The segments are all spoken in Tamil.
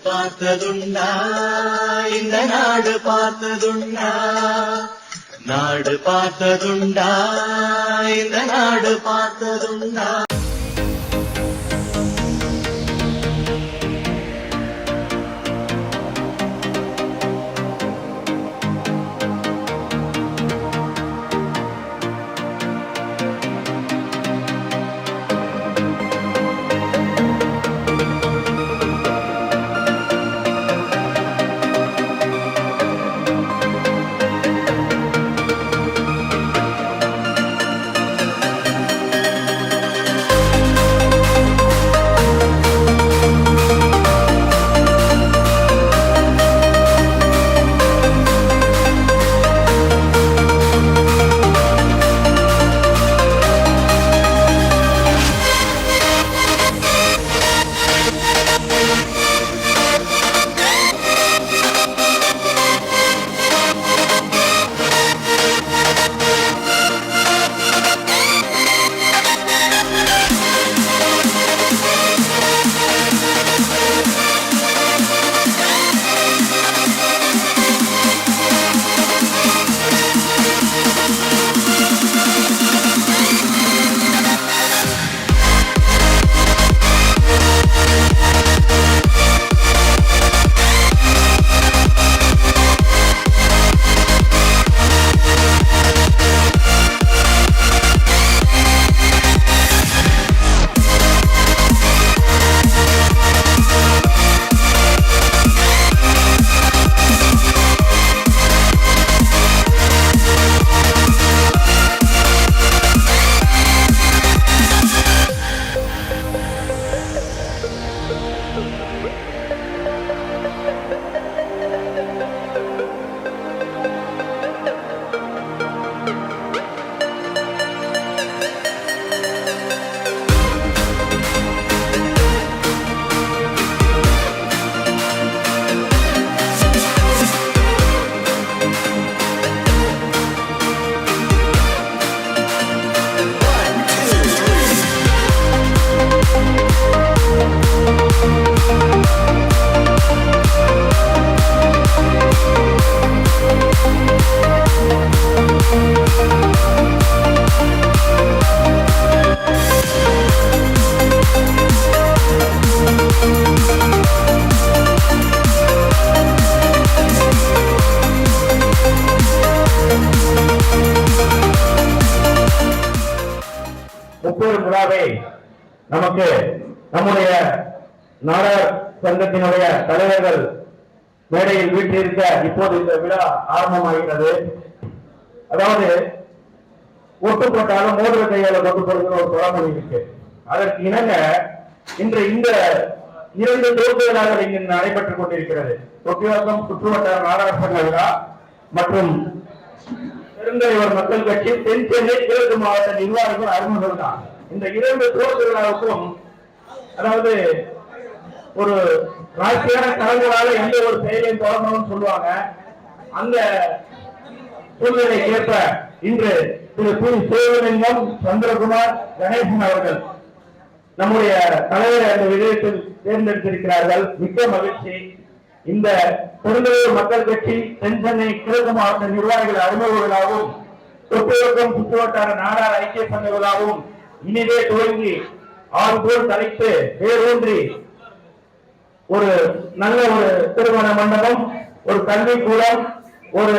பார்த்ததுண்டா இந்த நாடு பார்த்ததுண்டா நாடு பார்த்ததுண்டா இந்த நாடு பார்த்ததுண்டா விழாவை நமக்கு நம்முடைய நாடார் சங்கத்தினுடைய தலைவர்கள் மேடையில் வீட்டிலிருக்க இப்போது இந்த விழா ஆரம்பமாகிறது. அதாவது ஒட்டு போட்டாலும் மோதிர கையால ஒட்டு போடுகிற ஒரு பழமொழி இருக்கு. அதற்கு இணங்க இன்று இந்த 2 தொகுதிகளாக இங்கு நடைபெற்றுக் கொண்டிருக்கிறது. தொட்டிவாக்கம் சுற்றுவட்டார நாடார் சங்க விழா மற்றும் பெருந்தலைவர் மக்கள் கட்சி தென் சென்னை கிழக்கு மாவட்ட நிர்வாகிகள் அறிமுகம் தான். இந்த 2 துவக்க விழாவுக்கும் அதாவது ஒரு ராசியான கலங்களால எந்த ஒரு செயலையும் தொடங்கணும்னு சொல்லுவாங்க. அந்த சூழ்நிலை ஏற்ப இன்று திரு பி. சிவலிங்கம் சந்திரகுமார் கணேசன் அவர்கள் நம்முடைய தலைவர் அந்த விஜயத்தில் தேர்ந்தெடுத்திருக்கிறார்கள். மிக்க மகிழ்ச்சி. இந்த பெருந்தலைவர் மக்கள் கட்சி தென் சென்னை கிழக்கு மாவட்ட நிர்வாகிகள் அறிமுக விழாவும் தொட்டிவக்கம் சுற்றுவட்டார நாடார் ஐக்கிய சங்க விழாவும் இனிதே துவங்கி 6 போல் தலைத்து வேரூன்றி ஒரு நல்ல ஒரு திருமண மண்டபம், ஒரு கல்விக்கூடம், ஒரு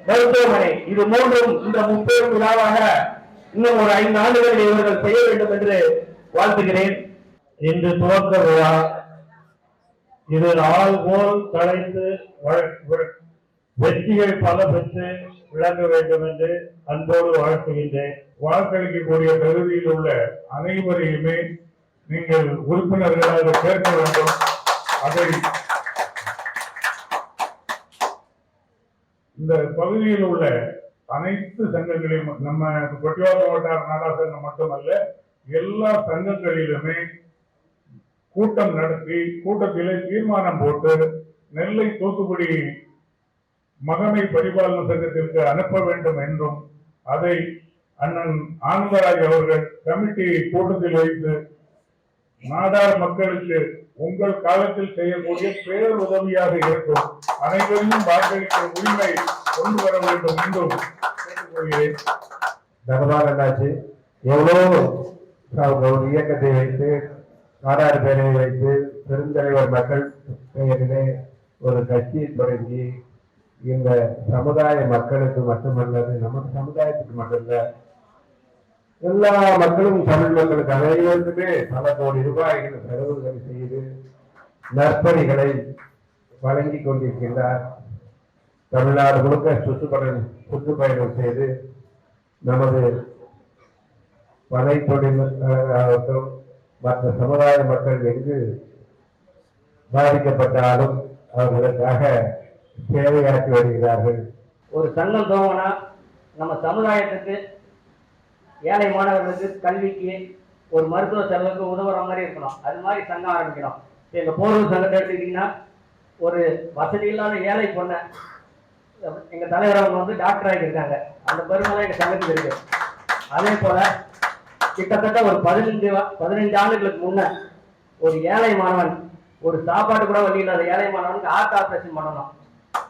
மருத்துவமனை, இது மூன்றும் இந்த 30 விழாவாக இன்னும் ஒரு 5 ஆண்டுகளில் இவர்கள் செய்ய வேண்டும் என்று வாழ்த்துகிறேன். இன்று துவக்க விழா இது நாள் போல் தலைத்து வெற்றிகள் பல பெற்று விளங்க வேண்டும் என்று அன்போடு வாழ்த்துகின்றேன். வாக்களிக்கக்கூடிய பகுதியில் உள்ள அனைவரையுமே நீங்கள் உறுப்பினர்களாக சேர்க்க வேண்டும். அதை இந்த பகுதியில் உள்ள அனைத்து சங்கங்களையும் நம்ம கொட்டிவாக்கம் வட்டார நாடார் சங்கம் மட்டுமல்ல எல்லா சங்கங்களிலுமே கூட்டம் நடத்தி கூட்டத்திலே தீர்மானம் போட்டு நெல்லை தூத்துக்குடி மகமை பரிபாலன சங்கத்திற்கு அனுப்ப வேண்டும் என்றும் அதை அண்ணன் ஆனந்தராஜ் அவர்கள் கமிட்டி கூட்டத்தில் வைத்து நாடார் மக்களுக்கு உங்கள் காலத்தில் செய்யக்கூடிய பேருதவியாக இருக்கும். அனைவரையும் வாக்களிக்க உரிமை கொண்டு வர வேண்டும் என்றும் கேட்டுக்கொள்கிறேன். தர்பாரண்டாச்சு எவ்வளோ ஒரு இயக்கத்தை வைத்து நாடார் பேரவை வைத்து பெருந்தலைவர் மக்கள் பெயரிலே ஒரு கட்சியை தொடங்கி இந்த சமுதாய மக்களுக்கு மட்டுமல்லது நமது சமுதாயத்துக்கு மட்டுமல்ல எல்லா மக்களும் தமிழ் மக்களுக்கு அனைவருக்குமே பல கோடி ரூபாய்கள் செலவுகளை செய்து நற்பணிகளை வழங்கி கொண்டிருக்கின்றார். தமிழ்நாடு முழுக்க சுற்றுப்பயணம் செய்து நமது பனை தொழிலாகட்டும் மற்ற சமுதாய மக்கள் எங்கு பாதிக்கப்பட்டாலும் அவர்களுக்காக சேவையாற்றி வருகிறார்கள். ஒரு சங்கம் துவங்கினா நம்ம சமுதாயத்துக்கு ஏழை மாணவர்களுக்கு கல்விக்கு ஒரு மருத்துவ செலவுக்கு உதவுற மாதிரி இருக்கணும். அது மாதிரி சங்கம் ஆரம்பிக்கணும். எங்கள் போரூர் சங்கத்தை எடுத்துக்கிட்டிங்கன்னா ஒரு வசதி இல்லாத ஏழை பொண்ணை எங்கள் தலைவர் அவங்க வந்து டாக்டர் ஆகியிருக்காங்க. அந்த பெருமைலாம் எங்கள் சங்கத்துக்கு இருக்கு. அதே போல கிட்டத்தட்ட ஒரு 15 ஆண்டுகளுக்கு முன்ன ஒரு ஏழை மாணவன் ஒரு சாப்பாடு கூட வழி இல்லாத ஏழை மாணவனுக்கு ஹார்ட் ஆப்ரேஷன் பண்ணணும்.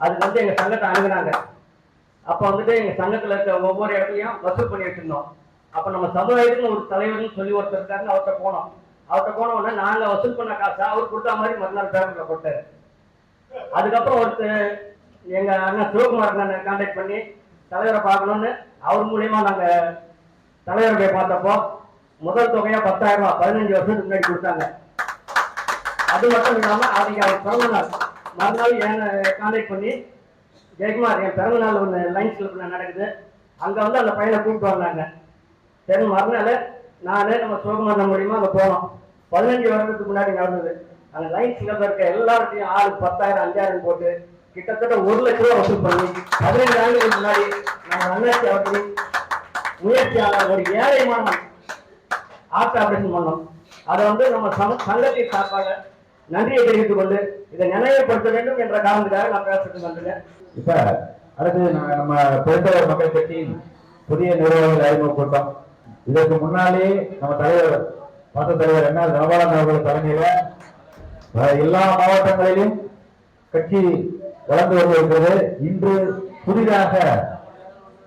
அதுக்கு வந்து எங்கள் சங்கத்தை அணுகுனாங்க. அப்போ வந்துட்டு எங்கள் சங்கத்தில் இருக்க ஒவ்வொரு இடத்துலையும் வசூல் பண்ணி வச்சிருந்தோம். அப்போ நம்ம சமுதாயத்துக்கு ஒரு தலைவர்னு சொல்லி ஒருத்தர் இருக்காருன்னு அவர்கிட்ட போனோம். போன உடனே நாங்கள் வசூல் பண்ண காசை அவர் கொடுத்த மாதிரி மறுநாள் பேப்பரில் போட்டார். அதுக்கப்புறம் ஒருத்தர் எங்கள் அண்ணன் சிவகுமார் கான்டாக்ட் பண்ணி தலைவரை பார்க்கணும்னு அவர் மூலியமா நாங்கள் தலைவரை போய் பார்த்தப்போ முதல் தொகையாக 10,000 ரூபாய் 15 வருஷத்துக்கு முன்னாடி கொடுத்தாங்க. அது மட்டும் இல்லாமல் அவங்க அவர் பிறந்த நாள் மறுநாள் என்னை கான்டாக்ட் பண்ணி ஜெயக்குமார் என் பிறந்த நாள் ஒன்று லைன்ஸ் கிளப்பில் நடக்குது, அங்கே வந்து அந்த பையனை கூப்பிட்டு வந்தாங்க. சரி மறுநாள் நான் நம்ம சிவகுமார் மூலியமா அங்கே போனோம். 15 வருடத்துக்கு முன்னாடி நடந்தது. அந்த லைன்ஸ் கிளப்பில் இருக்க எல்லார்ட்டையும் ஆளுக்கு 10,000 5,000 போட்டு கிட்டத்தட்ட 1 லட்ச ரூபா வசூல் பண்ணி 15 ஆண்டுகளுக்கு முன்னாடி நம்ம அண்ணாச்சி அவர்களின் முயற்சியாளர் ஒரு ஏழை மாணவன் ஹார்ட் ஆபரேஷன் பண்ணோம். அதை வந்து நம்ம சங்கத்தை சார்பாக நன்றியை தெரிவித்துக் கொண்டு இதை நினைவுபடுத்த வேண்டும் என்ற காரணத்துக்காக நான் பேசிட்டு வந்தேன். இப்ப அடுத்து நம்ம பெருந்தலைவர் மக்கள் கட்சியின் புதிய நிர்வாகிகள் அறிமுக கூட்டம். இதற்கு முன்னாலே நம்ம தலைவர் பாச தலைவர் என்ன ரவாலன் அவர்கள் தலைமையில எல்லா மாவட்டங்களிலும் கட்சி வளர்ந்து வருகிறது. இன்று புதிதாக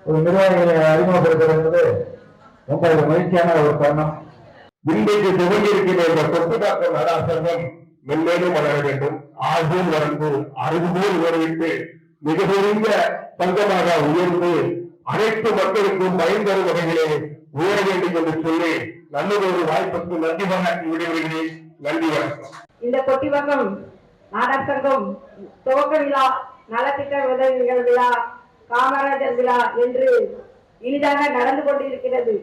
ஒரு நிர்வாகிகளை அறிமுகப்படுத்துவது ரொம்ப மகிழ்ச்சியான ஒரு தருணம். இன்றைக்கு துவங்கியிருக்கிற இந்த கொட்டுக்காக்கம் நடாசங்கம் மென்மேலும் வளர வேண்டும். ஆழ்வோல் வளர்ந்து அறிவுபோல் உயர்விட்டு மிக பெரிய சங்கமாக உயர்ந்து அனைத்து மக்களுக்கும் பயன் தரும் வகையிலே உயர வேண்டும் என்று சொல்லி நல்லதொரு வாய்ப்புக்கு நன்றி பாராட்டி விடுகிறேன். நன்றி, வணக்கம். இந்த கொட்டிவக்கம் நாடர் சங்கம் துவக்க விழா, நலத்திட்ட உதவிகள் விழா, காமராஜர் விழா என்று இனிதாக நடந்து கொண்டிருக்கிறது.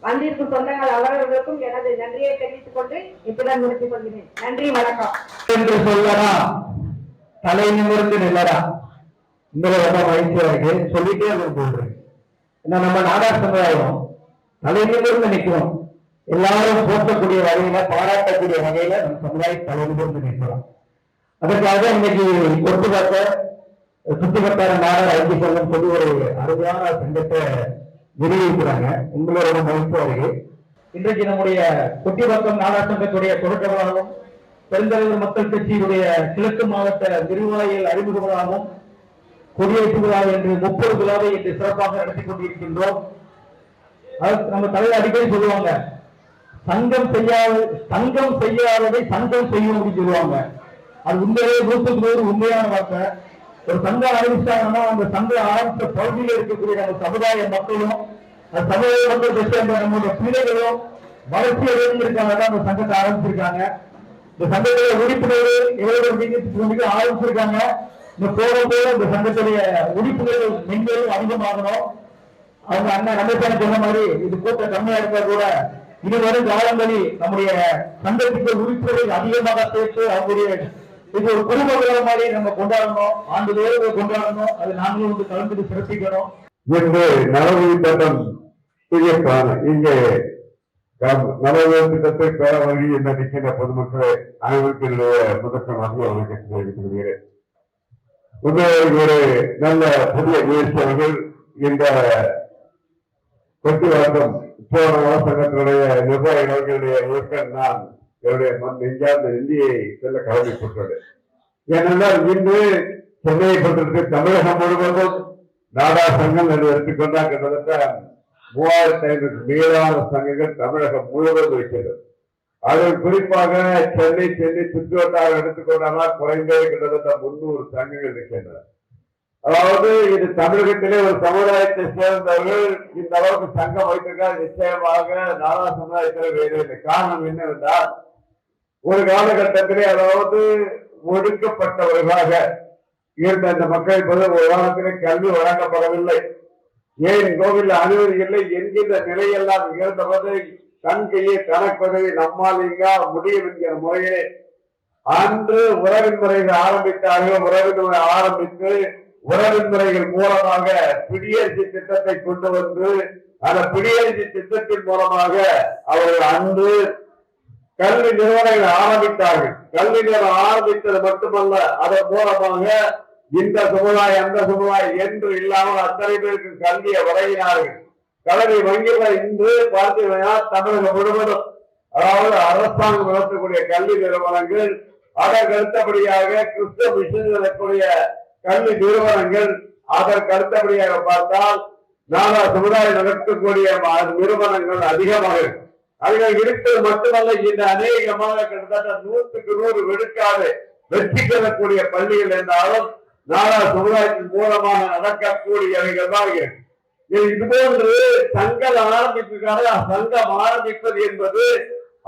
வந்திருக்கும் சொந்தங்கள் அவர்களுக்கும் எனது நன்றியை தெரிவித்துக் கொண்டு இத்துடன் முடித்துக் கொள்கிறேன். நன்றி, வணக்கம். என்று சொல்லறா தலை நிமிர்ந்து நில்லறா இந்த ரொம்ப மகிழ்ச்சியா இருக்கு. சொல்லிட்டே போடுறேன். ஏன்னா நம்ம நாடார் சமுதாயம் தலை நிமிர்ந்து நிற்கிறோம். எல்லாரும் போற்றக்கூடிய வகையில பாராட்டக்கூடிய வகையில நம்ம சமுதாயம் தலை நிமிர்ந்து நிற்கிறோம். அதற்காக இன்னைக்கு கொட்டுக்காக்க சுத்திகட்டார நாடார் ஐக்கிய சங்கம் சொல்லி ஒரு அருமையான சங்கத்தை நிறுவிக்கிறாங்க. உங்களோட ரொம்ப மகிழ்ச்சியா இருக்கு. இன்றைக்கு நம்முடைய கொட்டிவாக்கம் நாடார் சங்கத்துடைய தொடக்கமாகவும் பெருந்தலைவர் மக்கள் கட்சியினுடைய கிழக்கு மாவட்ட நிர்வாகிகள் அறிமுக விழாவும் கொடியேற்று விழா என்று 30 விழாவை இன்று சிறப்பாக நடத்தி கொண்டிருக்கின்றோம். நம்ம தலைவர் அடிக்கடி சொல்லுவாங்க, சங்கம் செய்யாததை சங்கம் செய்யும் அப்படின்னு சொல்லுவாங்க. அது உண்மையிலே 100% உண்மையான வார்த்தை. ஒரு சங்கம் ஆரம்பிச்சாங்கன்னா அந்த சங்கம் ஆரம்பித்த பகுதியில் இருக்கக்கூடிய நம்ம சமுதாய மக்களும் அந்த சமுதாய மக்கள் பெற்ற நம்முடைய பிள்ளைகளும் வளர்ச்சி அடைந்திருக்காங்க தான் அந்த சங்கத்தை ஆரம்பிச்சிருக்காங்க. இந்த சங்கத்துடைய உறுப்பினர்கள் எவ்வளவு ஆரம்பிச்சிருக்காங்க. இந்த போகும் போது இந்த சங்கத்துடைய உறுப்பினர்கள் மென்மேலும் அதிகமாகணும். அவங்க அண்ணன் ரமேஷன் சொன்ன மாதிரி இது கூட்டம் கம்மியா இருந்தா கூட இதுவரும் காலங்களில் நம்முடைய சங்கத்துக்கு உறுப்பினர்கள் அதிகமாக சேர்த்து அவங்களுடைய இது ஒரு குடும்ப மாதிரி நம்ம கொண்டாடணும். ஆண்டு வேறு கொண்டாடணும். அது நாங்களும் வந்து கலந்துட்டு சிறப்பிக்கணும் என்று நலவு திட்டம் செய்யப்பான இங்கே நலவு திட்டத்தை பெற வழி என்ற நிற்கின்ற பொதுமக்களை அனைவருக்கு என்னுடைய முதற்கமாக அவர்களுக்கு தெரிவித்துக் ஒரு நல்ல புதிய முயற்சியாளர்கள் இந்த கொட்டிவாக்கம் சோழ சங்கத்தினுடைய நிர்வாகிகளுடைய இயக்கம் நான் என்னுடைய நெஞ்சார்ந்த நெஞ்சியை சொல்ல கடமைப்பட்டது. ஏனென்றால் இன்று சென்னையை பொறுத்தவரை தமிழகம் முழுவதும் நாடார் சங்கம் என்று எடுத்துக்கொண்டால் கிட்டத்தட்ட 3500 மேலான சங்கங்கள் தமிழகம் முழுவதும் இருக்கிறது. அதில் குறிப்பாக சென்னை சுற்றுவட்டாரம் எடுத்துக்கொண்டால் குறைந்தது கிட்டத்தட்ட 300 சங்கங்கள் இருக்கின்றன. அதாவது இது தமிழகத்திலே ஒரு சமுதாயத்தை சேர்ந்தவர்கள் இந்த அளவுக்கு சங்கம் வைத்திருக்கால் நிச்சயமாக நாடா சமுதாயத்தில் வேறு இல்லை. காரணம் என்னவென்றால் ஒரு காலகட்டத்திலே அதாவது ஒடுக்கப்பட்டவர்களாக இருந்த இந்த மக்கள் ஒரு காலத்திலே கல்வி வழங்கப்படவில்லை, ஏன் கோவில் அனுமதி இல்லை என்கின்ற நிலையெல்லாம் இருந்தபோது தன் கையை கணக்குவதை நம்மால் இங்க முடியும் என்கிற முறையிலே அன்று உறவின் முறைகள் ஆரம்பித்தார்கள். உறவின் முறை ஆரம்பித்து உறவின் முறைகள் மூலமாக பிடியரசு திட்டத்தை கொண்டு வந்து அந்த பிடியரசு திட்டத்தின் மூலமாக அவர்கள் அன்று கல்வி நிறுவனங்கள் ஆரம்பித்தார்கள். கல்வி நிறுவனம் ஆரம்பித்தது மட்டுமல்ல, அதன் மூலமாக இந்த சமுதாயம் அந்த சமுதாயம் என்று இல்லாமல் அத்தனை பேருக்கு கல்வியை வழங்கினார்கள். கல்வி வங்கிகள் இன்று பார்த்தீங்கன்னா தமிழகம் முழுவதும் அதாவது அரசாங்கம் நடத்தக்கூடிய கல்வி நிறுவனங்கள், அதற்கு அடுத்தபடியாக கிறிஸ்தவ மிஷன் நடக்கக்கூடிய கல்வி நிறுவனங்கள், அதற்கு அடுத்தபடியாக பார்த்தால் நாடா சமுதாயம் நடத்தக்கூடிய நிறுவனங்கள் அதிகமாக இருப்பது மட்டுமல்ல, இந்த அநேகமாக கிட்டத்தட்ட 100க்கு 100 விழுக்காடு வெற்றி பெறக்கூடிய பள்ளிகள் என்றாலும் நாடா சமுதாயத்தின் மூலமாக நடக்கக்கூடியவைகள் தான் இதுபோன்று சங்கம் ஆரம்பிப்பதற்காக சங்கம் ஆரம்பிப்பது என்பது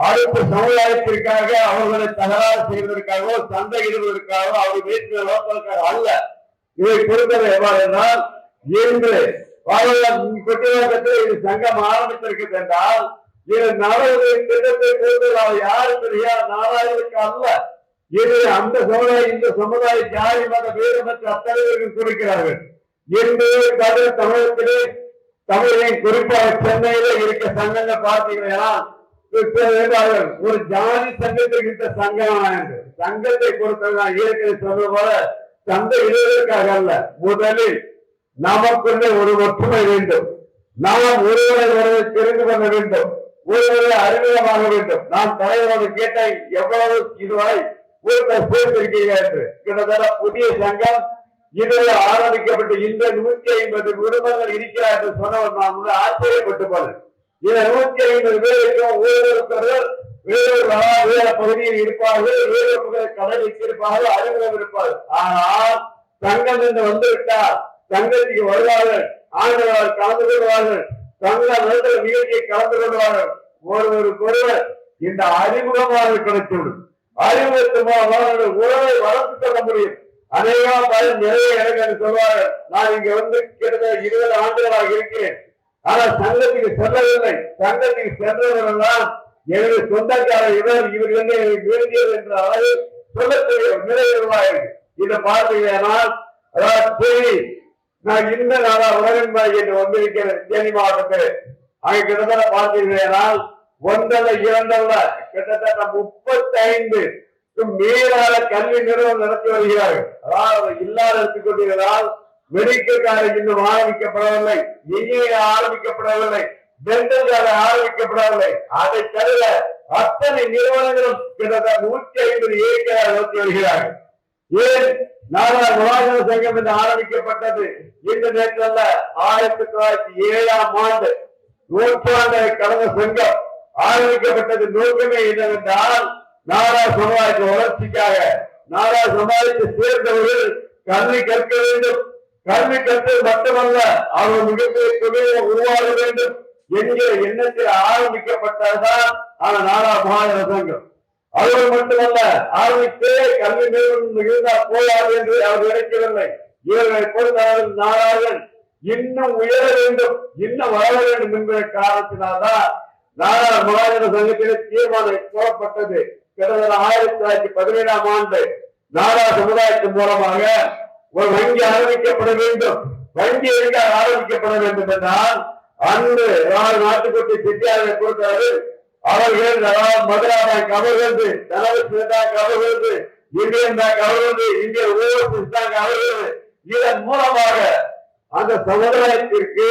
அடுத்த சமுதாயத்திற்காக அவர்களை தகராறு செய்வதற்காகவோ சண்டையிடுவதற்காகவோ அவர்கள் வீட்டில் வளர்ப்பதற்காக அல்ல. இதை பொறுத்தவரை எவ்வாறு என்றால் இன்று கொட்டிவாக்கத்தில் இது சங்கம் ஆரம்பித்திருக்கிறது என்றால் இது நாடாளுமன்ற திட்டத்தை பொறுத்தவரை யாரு பெரியா நாடாளுக்கு அல்ல, இது அந்த சமுதாயம் இந்த சமுதாய ஜாதி மத வேறுபட்ட அத்தனைவர்கள் கொடுக்கிறார்கள். இன்று தமிழகத்திலே தமிழகம் குறிப்பாக சென்னையில இருக்க சங்கங்கள் பார்த்தீங்கன்னா ஒரு ஜாதி சங்கத்துக்கு இந்த சங்கம் என்று சங்கத்தை பொறுத்தவரை இயற்கை சொல்வது போல சந்தை இடுவதற்காக அல்ல, முதலில் நமக்குள்ளே ஒரு ஒற்றுமை வேண்டும், நாம் ஒருவரை தெரிந்து கொள்ள வேண்டும், ஒருவரை அறிமுகமாக வேண்டும். நான் தலைவரோடு கேட்டேன் எவ்வளவு இதுவரை சேர்த்திருக்கீங்க என்று. கிட்டத்தட்ட புதிய சங்கம் இதுவரை ஆரம்பிக்கப்பட்டு இந்த 150 குடும்பங்கள் இருக்கிறார் என்று சொன்னவர் நான் ஆச்சரியப்பட்டு போனேன். இந்த 150 பேருக்கும் ஒவ்வொருத்தர் வேறு பகுதியில் இருப்பார்கள், வேறு கடல் வைத்திருப்பார்கள், அறிமுகம் இருப்பார்கள். ஆனால் சங்கம் என்று வந்துவிட்டால் சங்கத்துக்கு வருவார்கள், ஆண்டுகளால் கலந்து கொள்வார்கள், சங்க நிகழ்ச்சியை கலந்து கொள்வார்கள். ஒருவர் இந்த அறிமுகமாக கிடைத்துவிடும். அறிமுகத்தின் மூலமாக உறவை வளர்த்து கொள்ள முடியும். அநேகம் நிறைய எனக்கு சொல்வார்கள், நான் இங்க வந்து கிட்டத்தட்ட 20 ஆண்டுகளாக இருக்கிறேன், ஆனால் சங்கத்துக்கு செல்லவில்லை. சங்கத்துக்கு சென்றவர்கள்தான் எனது சொந்தக்கார இவர் வந்து எனக்கு விரும்பியது என்ற அளவில் சொல்லக்கூடிய நிறைவேறுவார்கள். இதை பார்த்தீங்கன்னால் அதாவது சரி நான் இந்த நாளா உலகன்பாய் என்று வந்திருக்கிறேன் தேனி மாவட்டத்தில். அங்கே கிட்டத்தட்ட பார்த்தீங்கன்னால் ஒன்றல்ல இரண்டல்ல கிட்டத்தட்ட 35 மேலான கல்வி நிறுவனம் நடத்தி வருகிறார்கள். அதாவது இல்லாத எடுத்துக் கொண்டிருந்தால் மெடிக்கல் காலேஜ் இன்னும் ஆரம்பிக்கப்படவில்லை, இன்ஜினியரிங் ஆரம்பிக்கப்படவில்லை, டென்டல் காலேஜ் ஆரம்பிக்கப்படவில்லை. அதை தவிர அத்தனை நிறுவனங்களும் கிட்டத்தட்ட 150 ஏக்கர் நடத்தி வருகிறார்கள். ஏன் நாடா மகாஜன சங்கம் என்று ஆரம்பிக்கப்பட்டது இந்த நேரத்தில் 1907ஆம் ஆண்டு நூற்றாண்டை கடந்த சங்கம் ஆரம்பிக்கப்பட்டது. நோக்கமே என்னவென்றால் நாடா சமுதாயத்தின் வளர்ச்சிக்காக நாடா சமுதாயத்தை சேர்ந்தவர்கள் கல்வி கற்க வேண்டும், கல்வி கற்பது மட்டுமல்ல அவர்கள் மிகப்பெரிய தொழிலை உருவாக வேண்டும் என்கிற எண்ணத்தில் ஆரம்பிக்கப்பட்டதுதான் அந்த நாடா மகாஜன சங்கம். அவர்கள் மட்டுமல்ல ஆரம்பித்தே கல்வி நிறுவனம் இருந்தால் போயாது என்று அவர் நினைக்கவில்லை. இவர்களை பொறுத்தவர்கள் நாடார்கள் இன்னும் உயர வேண்டும், இன்னும் வளர வேண்டும் என்ற காரணத்தினால்தான் நாடா மகாஜன சங்கத்திலே தீர்மானம் போடப்பட்டது. கிட்டத்தட்ட 1917ஆம் ஆண்டு நாடா சமுதாயத்தின் மூலமாக ஒரு வங்கி ஆரம்பிக்கப்பட வேண்டும். வங்கி எங்கால் ஆரம்பிக்கப்பட வேண்டும் என்றால் அன்று நாட்டுக்குட்டி செட்டியாரை பொறுத்தவர்கள் அவர்கள் மதுராபாய் அவர்களது தனலட்சுமி பேங்க் அவர்களது இந்தியன் பேங்க் அவர்களது இந்திய ஓவர்சீஸ் பேங்க் அவர்களது இதன் மூலமாக அந்த சமுதாயத்திற்கு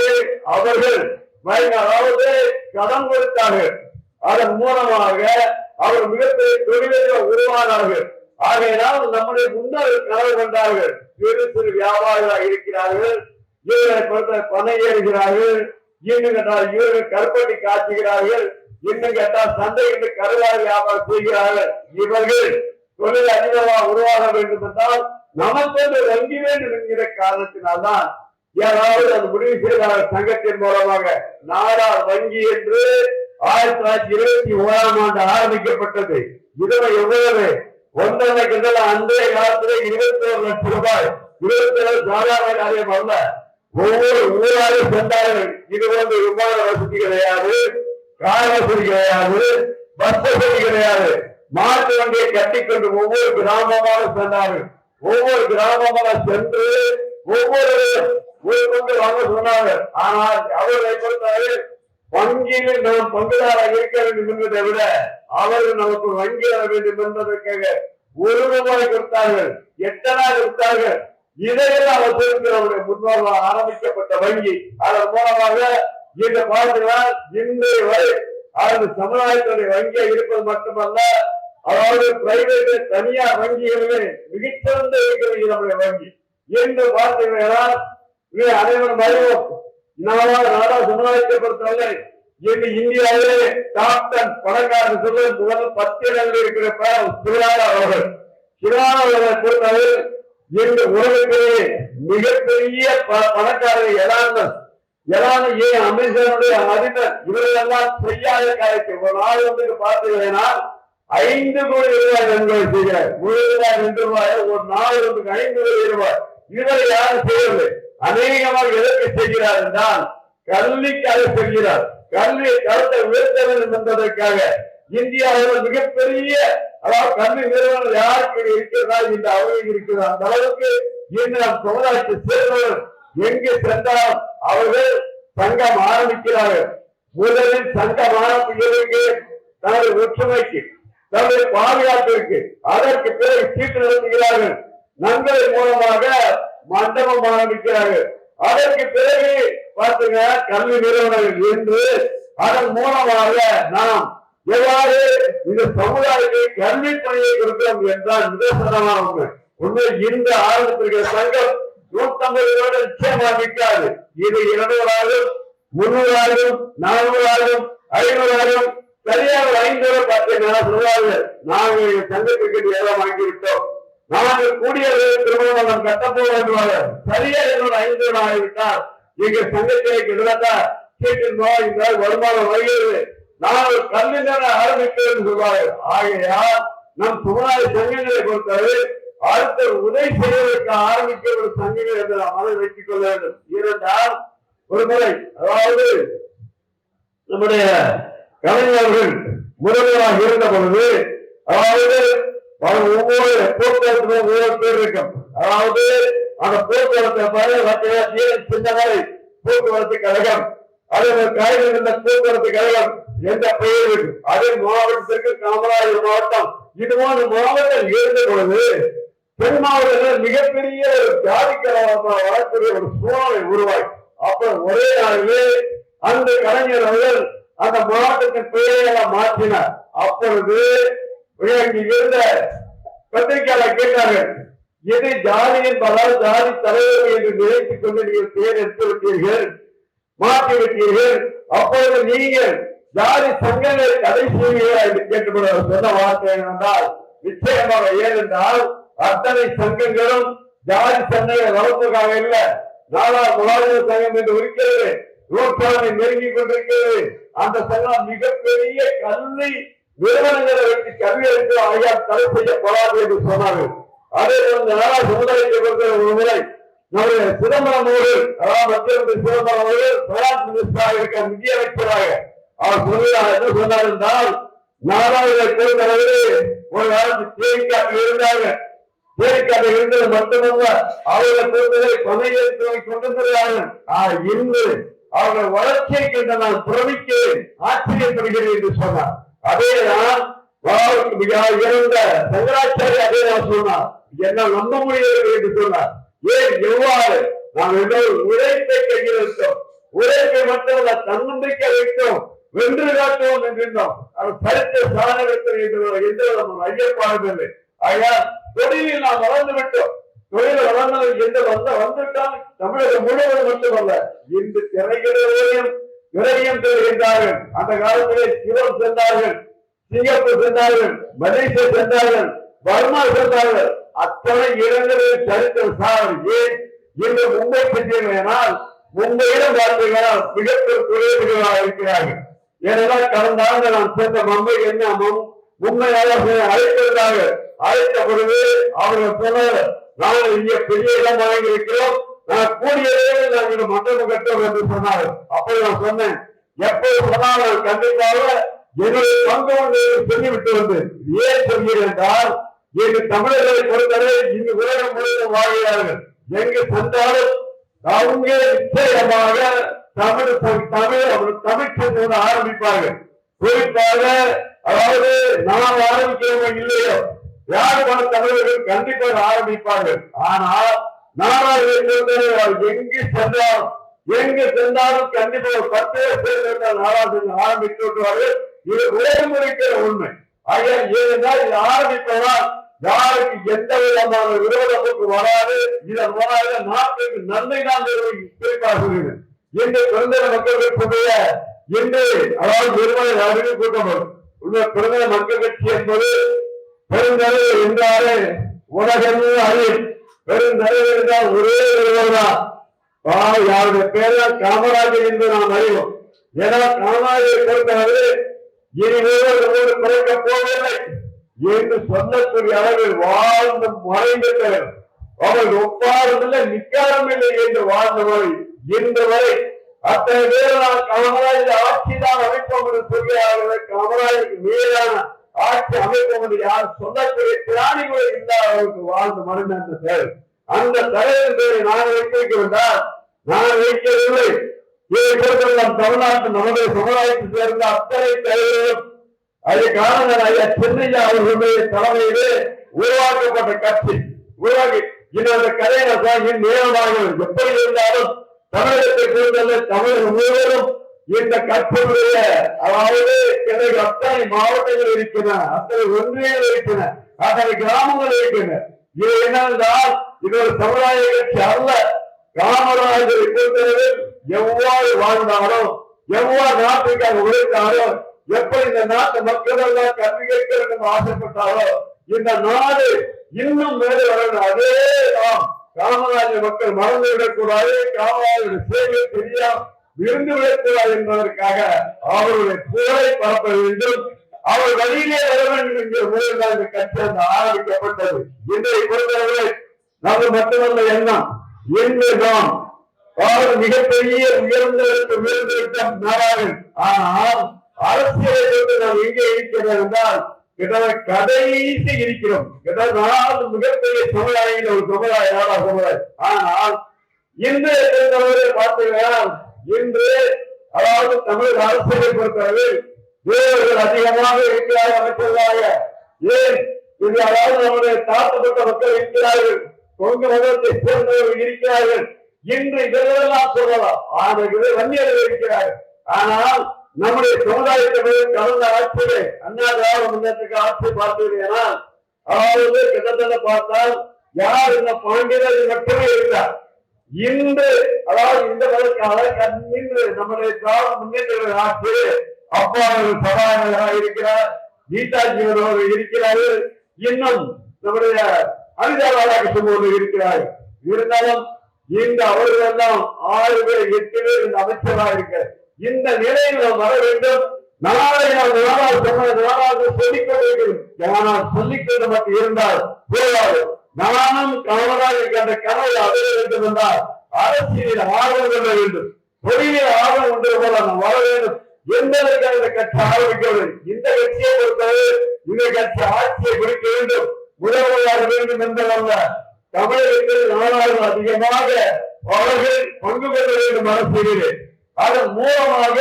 அவர்கள் அதாவது கடன் கொடுத்தார்கள். அதன் மூலமாக அவர் மிகப்பெரிய தொழிலில் உருவானார்கள். ஆகையினால் நம்முடைய முன்னோர்கள் கனவு கொண்டார்கள். சிறு சிறு வியாபாரிகளாக இருக்கிறார்கள், இவர்களை பணம் ஏறுகிறார்கள், இன்னும் கேட்டால் இவர்கள் கருப்பட்டி காய்ச்சுகிறார்கள், இன்னும் கேட்டால் சந்தை என்று கருவாய் வியாபாரம் செய்கிறார்கள். இவர்கள் தொழில் அதிகமாக உருவாக வேண்டும் என்றால் நமக்கு வங்கி வேண்டும் என்கிற காரணத்தினால்தான் யாராவது அது முடிவு செய்தார்கள். சங்கத்தின் மூலமாக நாடார் வங்கி என்று 1921 ஆரம்பிக்கப்பட்டது. இதுல எவ்வளவு 1.5 கிண்டல் அன்றைய காலத்துல 21 லட்சம் ரூபாய். 27 சாதாரண காரியம் அல்ல. ஒவ்வொரு ஊராக சென்றார்கள். இது வந்து விமான வசதி கிடையாது, கார் வசதி கிடையாது, பஸ் வசதி கிடையாது. மாட்டு வண்டியை கட்டிக்கொண்டு ஒவ்வொரு கிராமமாக சென்றார்கள். ஒவ்வொரு கிராமமாக சென்று ஒவ்வொரு ஊருக்கு வாங்க சொன்னார்கள். ஆனால் அவர்களை பொறுத்தவரை வங்கியில் நாம் பங்குதாராக இருக்க வேண்டும் என்பதை விட அவர்கள் நமக்கு வங்கி வர வேண்டும் என்பதற்காக 1 ரூபாய் கொடுத்தார்கள், 8 அணா கொடுத்தார்கள். இதையெல்லாம் அவர்களுடைய முன்னோர்களால் ஆரம்பிக்கப்பட்ட வங்கி. அதன் மூலமாக இந்த பாடத்தினால் இன்றைய வரை அது சமுதாயத்துடைய வங்கியா இருப்பது மட்டுமல்ல, அதாவது பிரைவேட் தனியார் வங்கிகளிலே மிகச்சிறந்த இருக்கிறது நம்முடைய வங்கி என்று பார்த்தீங்கன்னா அனைவரும் அறிவோம். நாடா சமுதாயத்தை பொறுத்தவரை இன்று இந்தியாவிலே டாப் 10 பணக்காரர் சொல்ல முதல் 10 இடங்களில் இருக்கிற சிவராஜா அவர்கள். சிவராஜா அவர்களை பொறுத்தவரை இன்று உலகத்திலே மிகப்பெரிய பணக்காரரை ஏன் அமெரிக்காவுடைய அதிபர் இவர்களெல்லாம் செய்யாத காரியத்தை ஒரு நாள் வந்து பார்த்தீங்கன்னா 5 கோடி ரூபாய் நன்கொடை செய்கிறார். 1 ரூபாய் 2 ரூபாய் ஒரு நாள் வந்து 5 கோடி ரூபாய். இதுவரை யாரும் செய்யவில்லை. அநேகமாக எதற்கு செய்கிறார் என்றால் கல்விக்காக செல்கிறார். கல்வி தரத்தை உயர்த்த வேண்டும் என்பதற்காக இந்தியாவில் மிகப்பெரிய அதாவது கல்வி நிறுவனம் யாருக்கு இருக்கிறதா இந்த அவர்களுக்கு இருக்கிறதா அந்த அளவுக்கு இன்று நம் சமுதாயத்தை சேர்ந்தவர் எங்கு சென்றால் அவர்கள் சங்கம் ஆரம்பிக்கிறார்கள். முதலில் சங்கம் ஆரம்பிக்கிறதுக்கு தனது ஒற்றுமைக்கு தன்னுடைய பாதுகாப்பிற்கு அதற்கு பிறகு சீட்டு நடத்துகிறார்கள். நன்கொடை மூலமாக மண்டபம் ஆரம்பிக்கிறார்கள். அதற்கு பிறகு பார்த்துங்க கல்வி நிறுவனங்கள் என்று அதன் மூலமாக நாம் எவ்வாறு இந்த சமுதாயத்தை கல்வி பணியை கொடுக்கிறோம் என்றால் நிதர்சனமான உண்மை. இந்த ஆரம்பத்திற்கிற சங்கம் 150 ரூபாய் நிச்சயமாக நிற்காது. இது 200 ஆகும், 300 ஆகும், 400 ஆகும், 500 ஆகும். சரியாக 5 ரூபாய் பார்த்தீங்கன்னா சொல்வார்கள் நாங்கள் சங்கத்திற்கு ஏலம் வாங்கிவிட்டோம், நாங்கள் கூடிய திருமணம் கட்டப்போம் என்றார்கள். சரியாக 5 ரூபாய் ஆகிவிட்டால் எங்க சங்கத்திலே கிட்டத்தட்ட சீட்டின் இந்த வருமானம் வருகிறது, நாங்கள் கல்வி நிறுவனம் ஆரம்பிக்கிறோம் என்று சொல்வார்கள். ஆகையால் நம் சமுதாய சங்கங்களை பொறுத்தவரை அடுத்த உதவி செய்வதற்கு ஆரம்பிக்க ஒரு சங்கங்கள் என்று நாம் மனதில் வைத்துக் கொள்ள வேண்டும். ஏனென்றால் ஒரு முறை அதாவது நம்முடைய கலைஞர்கள் முதல்வராக இருந்த பொழுது அதாவது ஒவ்வொரு போக்குவரத்து ஒவ்வொரு பேர் இருக்கும். அதாவது அந்த போக்குவரத்து சின்னவரை போக்குவரத்து கழகம், அதே காய்கறி இருந்த போக்குவரத்து கழகம் என்ற பெயர் இருக்கு. அதே மாவட்டத்திற்கு காமராஜர் மாவட்டம் இதுபோன்ற மாவட்டம் இருந்த பொழுது தென் மாவட்டத்தில் மிகப்பெரிய ஒரு ஜாதி கலவரமாக வரக்கூடிய ஒரு சூழலை உருவாய் அப்ப ஒரே நாளிலே அந்த கலைஞர் அவர்கள் அந்த மாவட்டத்தின் பெயரை மாற்றினார். அப்பொழுது இங்கு இருந்த பத்திரிகையாளர் கேட்டார்கள், எது ஜாதி என்பதால் ஜாதி தலைவர் என்று நினைத்துக் கொண்டு நீங்கள் பெயர் எடுத்து விட்டீர்கள், மாற்றி விட்டீர்கள், அப்பொழுது நீங்கள் ஜாதி சங்கங்களை தடை செய்வீர்களா என்று கேட்டுக்கொள்ள சொன்ன வார்த்தை என்றால் நிச்சயமாக. ஏனென்றால் அத்தனை சங்கங்களும் ஜாதி சங்கங்களை வளர்ப்பதற்காக இல்ல, நாடா முலாஜர் சங்கம் என்று இருக்கிறது, ரோட்டாவை நெருங்கிக் கொண்டிருக்கிறது. அந்த சங்கம் மிகப்பெரிய கல்வி நிறுவனங்களை வைத்து கல்வி அளித்து ஆகியால் தடை செய்யப்படாது என்று சொன்னார்கள். அதே போல நாடா சமுதாயத்தை பொறுத்த ஒரு முறை நம்முடைய சிதம்பரம் அவர்கள் அதாவது மத்திய சிதம்பரம் அவர்கள் பைனான்ஸ் மினிஸ்டராக இருக்க நிதி அமைச்சராக அவர் சொல்கிறார். என்ன சொன்னார் என்றால் நாடாவை பொறுத்தளவு ஒரு காலத்து தேவைக்காக இருந்தாங்க. தேவைக்காக இருந்தது மட்டுமல்ல அவர்களை பொறுத்தவரை பணியை கொண்டிருக்கிறார்கள். இன்று அவர்கள் வளர்ச்சியை கண்டு நான் பிரமிக்கிறேன், ஆச்சரியப்படுகிறேன் என்று சொன்னார். அதேதான் இறந்த சங்கராச்சாரிய அதே நான் சொன்னார், என்ன நம்ப முடியவில்லை என்று சொன்னார். ஏன் எவ்வாறு நாம் எல்லோரும் உழைப்பை கையில் வைத்தோம், உழைப்பை மட்டுமல்ல தன்னம்பிக்கை வைத்தோம். வென்று காட்டுவோம் என்றிருந்தோம். அது சரித்த சாதனத்தில் எந்த ஐயப்பாடுதில்லை. ஆகையால் தொழிலில் நாம் வளர்ந்து விட்டோம். தொழில் வளர்ந்தது என்று வந்துவிட்டால் தமிழகம் முழுவதும் மட்டுமல்ல, இன்று திரையிடையும் விரையும் செல்கின்றார்கள். அந்த காலத்திலே சிவம் சென்றார்கள், சிங்கப்பூர் சென்றார்கள், மலேசியா சென்றார்கள், பர்மா சென்றார்கள். அத்தனை இடங்களில் சரித்திர சாதனை. ஏன் இன்று மும்பை சென்றீர்கள், மும்பையிலும் பார்த்தீர்கள் மிகப்பெரிய தொழில்களாக இருக்கிறார்கள். ஏனென்றால் கடந்த ஆண்டு நான் சென்ற மும்பை என்ன மும்பை அழைத்திருந்தார்கள். அழைத்த பொழுது அவர்கள் சொன்னார், நாங்கள் இங்கே பெரிய இடம் வாங்கி இருக்கிறோம், நான் கூடிய அளவில் நாங்கள் மண்டபம் கட்டோம் என்று சொன்னார்கள். அப்படி நான் சொன்னேன், எப்போது சொன்னாலும் கண்டிப்பாக என்னுடைய பங்கு ஒன்று சொல்லிவிட்டு வந்து ஏன் சொல்கிறேன் என்றால், எங்கு தமிழர்களை பொறுத்தவரை இங்கு உலகம் முழுவதும் வாழ்கிறார்கள். எங்கு சென்றாலும் அவங்க நிச்சயமாக தமிழ் சென்று ஆரம்பிப்பார்கள். குறிப்பாக அதாவது நாம் ஆரம்பிக்கிறவங்க இல்லையோ, யார் பல தமிழர்கள் கண்டிப்பாக ஆரம்பிப்பார்கள். ஆனால் நாடாளுமன்ற எங்கு சென்றாலும் கண்டிப்பாக 10 பேர் நாடாளுமன்ற ஆரம்பித்து விட்டுவார்கள். இது உலகமுறைக்கிற உண்மை. ஆகையால் ஏனென்றால் இது ஆரம்பிப்பதால் யாருக்கு எந்த விதமான விரோதத்துக்கு வராது. இதன் மூலமாக நாட்டுக்கு நன்மை தான் குறிப்பாக சொல்கிறேன். இன்று பிறந்த மக்களுடைய இன்று அதாவது நிறுவன அறிவு கூட்டம் உள்ள பிறந்த மக்கள் கட்சி என்பது பெருந்தலைவர் என்றாலே உலகமே அறியும். பெருந்தலைவர் என்றால் ஒரே ஒருவர் தான், யாருடைய பேர் காமராஜர் என்று நாம் அறிவோம். ஏன்னா காமராஜரை பொறுத்தவரை இனிமேல் குறைக்க போவதில்லை என்று சொல்லக்கூடிய அளவில் வாழ்ந்து மறைந்தவர். அவர்கள் ஒப்பாறுமில்லை நிக்காரம் இல்லை என்று வாழ்ந்தவர். இன்று வரை அத்தனை பேர் காமராஜர் ஆட்சிதான் அமைப்போம் என்று சொல்கிறார்கள். காமராஜருக்கு மேலான ஆட்சி அமைப்போம் என்று யார் சொல்லக்கூடிய திராணிகளை இல்லாதவருக்கு வாழ்ந்து மறைந்த அந்த செயல். அந்த தலைவர் பேரை நான் வைத்திருக்கின்றால் நான் வைக்கவில்லை. இதை பொறுத்தவரை தமிழ்நாட்டு நம்முடைய சமுதாயத்தை சேர்ந்த அத்தனை தலைவர்களும் அது காரணம் ஐயா சென்னையா அவர்களுடைய தலைமையிலே உருவாக்கப்பட்ட கட்சி உருவாக்கி இந்த கதையை நேரமாக எப்படி இருந்தாலும் தமிழகத்தை சேர்ந்த தமிழகம் முழுவதும் இந்த கட்சியுடைய அதாவது அத்தனை மாவட்டங்கள் இருக்கின்றன, அத்தனை ஒன்றியங்கள் இருக்கின்றன, அத்தனை கிராமங்கள் இருக்கின்றன. இது என்னவென்றால் இது ஒரு சமுதாய கட்சி அல்ல. காமராஜரை பொறுத்தவரையில் எவ்வாறு வாழ்ந்தாரோ, எவ்வாறு நாட்டுக்காக உழைத்தாரோ, எப்படி இந்த நாட்டு மக்கள் எல்லாம் கல்வி கேட்க வேண்டும் ஆசைப்பட்டாரோ, இந்த நாடு இன்னும் மேலே வரணும். அதே தான் காமராஜர் மக்கள் மறந்து விடக்கூடாது, காமராஜருடைய சேவை தெரியாம விருந்து விடக்கூடாது என்பதற்காக அவருடைய புகழை பரப்ப வேண்டும், அவர் வழியிலே வர வேண்டும் என்ற முறையில் இந்த கட்சி ஆரம்பிக்கப்பட்டது. இன்றைய பொறுத்தவரை நமது மட்டுமல்ல எண்ணம் என்றுதான் அவர் மிகப்பெரிய உயர்ந்திருக்க நாடார்கள். ஆனால் அரசியலை நாம் எங்கே இருக்கிறோம் என்றால் கிட்டத்தட்ட கடைசி இருக்கிறோம். கிட்டத்தட்ட மிகப்பெரிய சமுதாயங்கள் ஒரு சமுதாய நாடா சமுதாயம். ஆனால் இன்று பார்த்தீங்கன்னா இன்று அதாவது தமிழக அரசியலை பொறுத்தவரை வேறுகள் அதிகமாக இருக்கிறார்கள். அமைச்சர்களாக ஏன் இது அதாவது நம்முடைய தாழ்த்தப்பட்ட மக்கள் இருக்கிறார்கள், கொங்கு மதத்தை சேர்ந்தவர்கள் இருக்கிறார்கள். இன்று இதெல்லாம் சொல்லலாம், ஆனால் வன்னியர்கள் இருக்கிறார்கள். ஆனால் நம்முடைய சமுதாயத்தை கடந்த ஆட்சியிலே அண்ணா திராவிட முன்னேற்ற ஆட்சி பார்த்தீங்கன்னா அதாவது கிட்டத்தட்ட பார்த்தால் யார் இந்த பாண்டியர்கள் மட்டுமே இருந்தார். இன்று அதாவது இந்த வழக்காக இன்று நம்முடைய திராவிட முன்னேற்ற ஆட்சி அப்பாவர்கள் சபாநாயகராக இருக்கிறார், கீதாஜி அவர்கள் இருக்கிறார்கள், இன்னும் நம்முடைய அனிதா ராதாகிருஷ்ணன் இருக்கிறார்கள். இருந்தாலும் இந்த அவர்கள் எல்லாம் 6 பேர் 8 பேர் இந்த அமைச்சராக இருக்க இந்த நிலையில் நாம் வர வேண்டும். நாளை நாம் நாடாளு சொல்லிக் கொண்டிருக்கிறோம். ஆனால் சொல்லிக்கொண்டு மட்டும் இருந்தால் போதாது. நானும் காமராஜருக்கு அந்த கனவை அடைய வேண்டும் என்றால் அரசியலில் ஆர்வம் கொள்ள வேண்டும், தொழிலில் ஆர்வம் கொண்டு போல நாம் வர வேண்டும். எந்ததற்காக இந்த கட்சி ஆரம்பிக்கிறது? இந்த கட்சியை பொறுத்தவரை இந்த கட்சி ஆட்சியை பிடிக்க வேண்டும், முதல்வராக வேண்டும் என்பதல்ல. தமிழகத்தில் நாடாளுமன்ற அதிகமாக அவர்கள் பங்கு பெற வேண்டும் அரசியலிலே. அதன் மூலமாக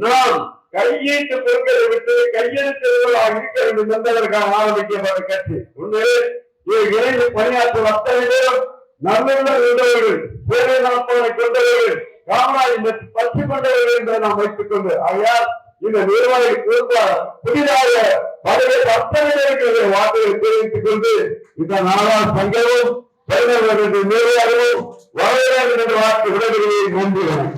நாம் கையீட்டு பொருட்களை விட்டு கையெழுத்துகளாக இருக்க வேண்டும் என்பதற்காக ஆரம்பிக்கப்பட்ட கட்சி. உண்மையிலே இணைந்து பணியாற்றும் அத்தனை பேரும் நல்லுள்ளவர்கள் உள்ளவர்கள், சேவை நாட்களை கொண்டவர்கள், காமராஜ் பற்றி கொண்டவர்கள் என்பதை நாம் வைத்துக் கொண்டு ஆகையால் இந்த நிர்வாகி புதிதாக பதவி அத்தனை வார்த்தைகளை தெரிவித்துக் கொண்டு இந்த நாடார் சங்கமும் நிர்வாகமும் வரவேற்க வார்த்தை விடைபெறுவதை நம்புகிறோம்.